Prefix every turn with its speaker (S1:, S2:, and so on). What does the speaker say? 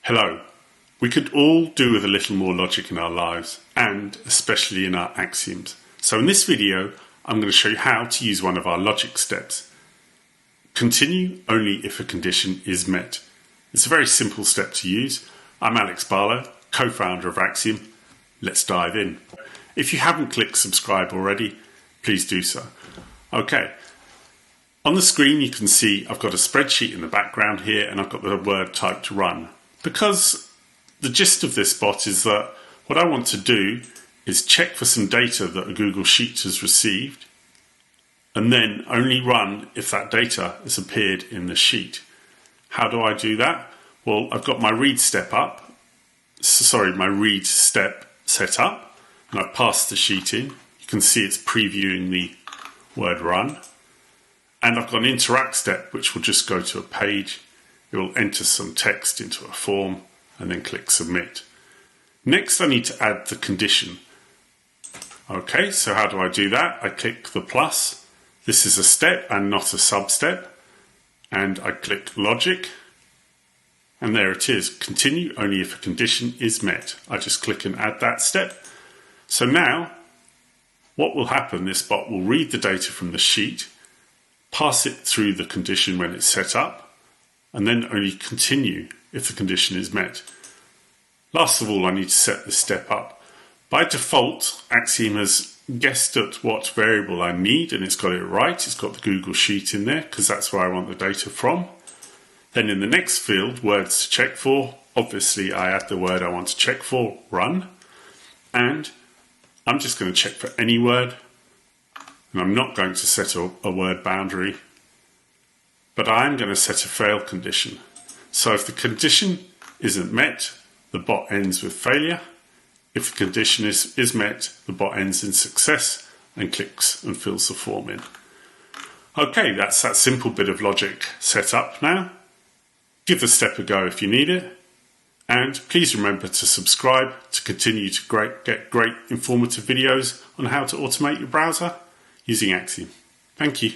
S1: Hello. We could all do with a little more logic in our lives, and especially in our axioms. So in this video, I'm going to show you how to use one of our logic steps. Continue only if a condition is met. It's a very simple step to use. I'm Alex Barlow, co-founder of Axiom. Let's dive in. If you haven't clicked subscribe already, please do so. Okay. On the screen you can see I've got a spreadsheet in the background here and I've got the word typed run. Because the gist of this bot is that what I want to do is check for some data that a Google Sheet has received and then only run if that data has appeared in the sheet. How do I do that? Well, I've got my read step set up and I've passed the sheet in. You can see it's previewing the word run. And I've got an interact step which will just go to a page. It will enter some text into a form and then click submit. Next I need to add the condition. Okay, so how do I do that? I click the plus. This is a step and not a sub-step. And I click logic. And there it is. Continue only if a condition is met. I just click and add that step. So now what will happen, this bot will read the data from the sheet, pass it through the condition when it's set up, and then only continue if the condition is met. Last of all, I need to set this step up. By default, Axiom has guessed at what variable I need and it's got it right. It's got the Google Sheet in there because that's where I want the data from. Then in the next field, words to check for, obviously I add the word I want to check for, run. And I'm just going to check for any word. And I'm not going to set a word boundary, but I'm going to set a fail condition. So if the condition isn't met, the bot ends with failure. If the condition is met, the bot ends in success and clicks and fills the form in. Okay, that's that simple bit of logic set up now. Give the step a go if you need it. And please remember to subscribe to continue to get great informative videos on how to automate your browser using Axiom. Thank you.